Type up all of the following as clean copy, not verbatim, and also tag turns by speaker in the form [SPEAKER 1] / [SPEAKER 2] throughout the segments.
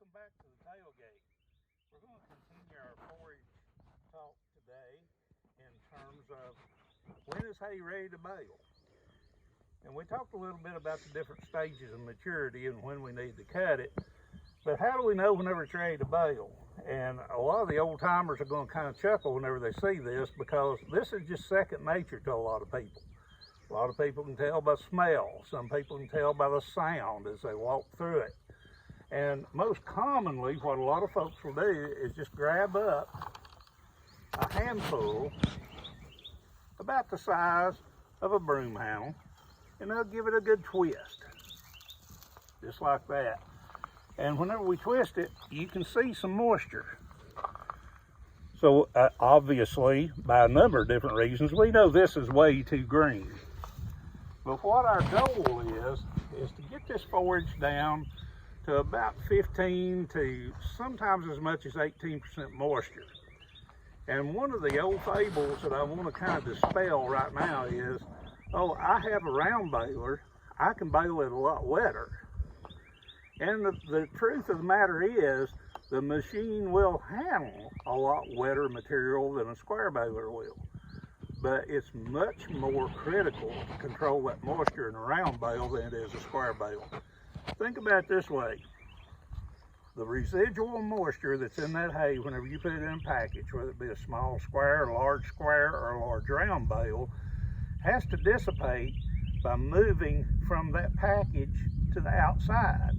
[SPEAKER 1] Welcome back to the tailgate. We're going to continue our forage talk today in terms of when is hay ready to bale. And we talked a little bit about the different stages of maturity and when we need to cut it. But how do we know whenever it's ready to bale? And a lot of the old timers are going to kind of chuckle whenever they see this, because this is just second nature to a lot of people. A lot of people can tell by smell. Some people can tell by the sound as they walk through it. And most commonly, what a lot of folks will do is just grab up a handful about the size of a broom handle, and they'll give it a good twist, just like that. And whenever we twist it, you can see some moisture. So obviously, by a number of different reasons, we know this is way too green. But what our goal is to get this forage down to about 15 to sometimes as much as 18% moisture. And one of the old fables that I want to kind of dispel right now is, oh, I have a round baler, I can bale it a lot wetter. And the truth of the matter is, the machine will handle a lot wetter material than a square baler will. But it's much more critical to control that moisture in a round bale than it is a square bale. Think about it this way. The residual moisture that's in that hay whenever you put it in a package, whether it be a small square, a large square, or a large round bale, has to dissipate by moving from that package to the outside.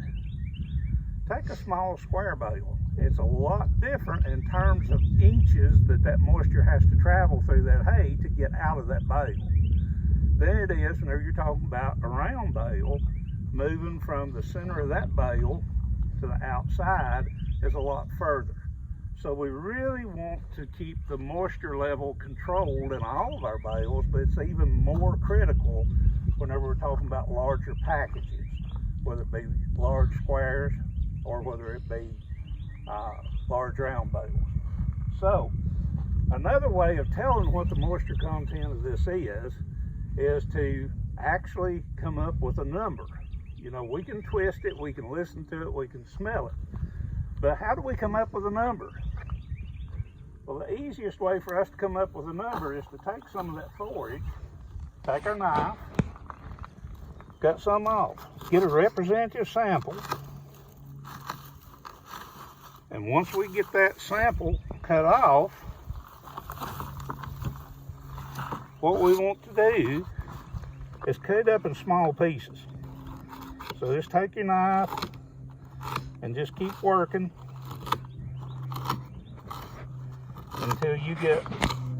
[SPEAKER 1] Take a small square bale. It's a lot different in terms of inches that moisture has to travel through that hay to get out of that bale than it is whenever you're talking about a round bale. Moving from the center of that bale to the outside is a lot further. So we really want to keep the moisture level controlled in all of our bales, but it's even more critical whenever we're talking about larger packages, whether it be large squares or whether it be large round bales. So another way of telling what the moisture content of this is to actually come up with a number. You know, we can twist it, we can listen to it, we can smell it. But how do we come up with a number? Well, the easiest way for us to come up with a number is to take some of that forage, take our knife, cut some off, get a representative sample, and once we get that sample cut off, what we want to do is cut it up in small pieces. So just take your knife and just keep working until you get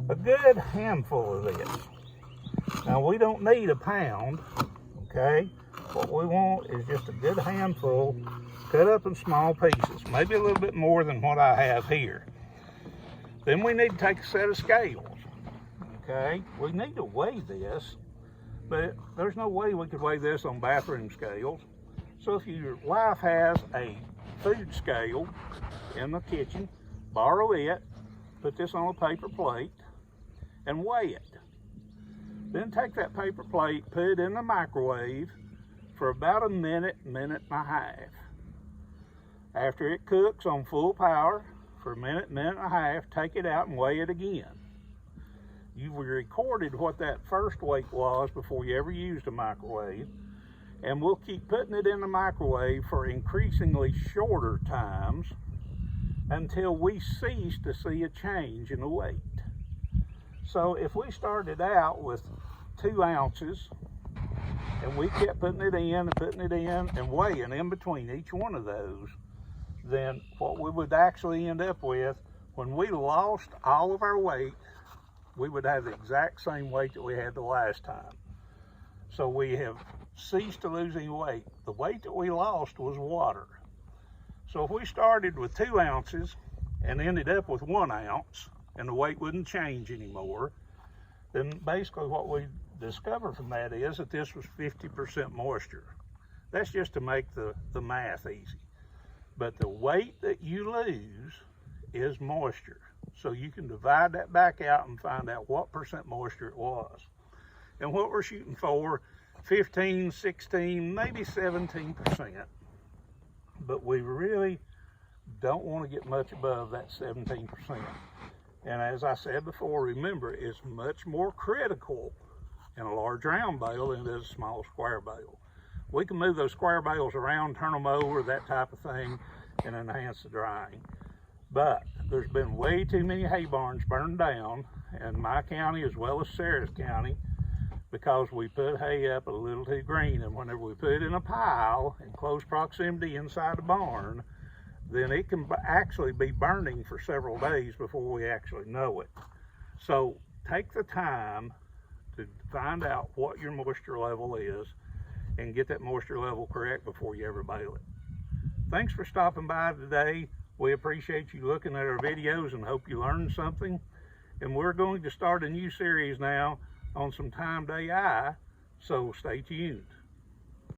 [SPEAKER 1] a good handful of this. Now we don't need a pound, okay? What we want is just a good handful cut up in small pieces, maybe a little bit more than what I have here. Then we need to take a set of scales, okay? We need to weigh this, but there's no way we could weigh this on bathroom scales. So if your wife has a food scale in the kitchen, borrow it, put this on a paper plate, and weigh it. Then take that paper plate, put it in the microwave for about a minute, minute and a half. After it cooks on full power for a minute, minute and a half, take it out and weigh it again. You've recorded what that first weight was before you ever used a microwave, and we'll keep putting it in the microwave for increasingly shorter times until we cease to see a change in the weight. So if we started out with 2 ounces and we kept putting it in and weighing in between each one of those, then what we would actually end up with, when we lost all of our weight, we would have the exact same weight that we had the last time. So we have ceased to losing weight. The weight that we lost was water. So if we started with 2 ounces and ended up with 1 ounce and the weight wouldn't change anymore, then basically what we discovered from that is that this was 50% moisture. That's just to make the math easy. But the weight that you lose is moisture. So you can divide that back out and find out what percent moisture it was. And what we're shooting for, 15, 16, maybe 17%. But we really don't want to get much above that 17%. And as I said before, remember, it's much more critical in a large round bale than it is a small square bale. We can move those square bales around, turn them over, that type of thing, and enhance the drying. But there's been way too many hay barns burned down in my county as well as Sarah's County because we put hay up a little too green. And whenever we put it in a pile in close proximity inside the barn, then it can actually be burning for several days before we actually know it. So take the time to find out what your moisture level is and get that moisture level correct before you ever bale it. Thanks for stopping by today. We appreciate you looking at our videos and hope you learned something. And we're going to start a new series now on some timed AI, so stay tuned.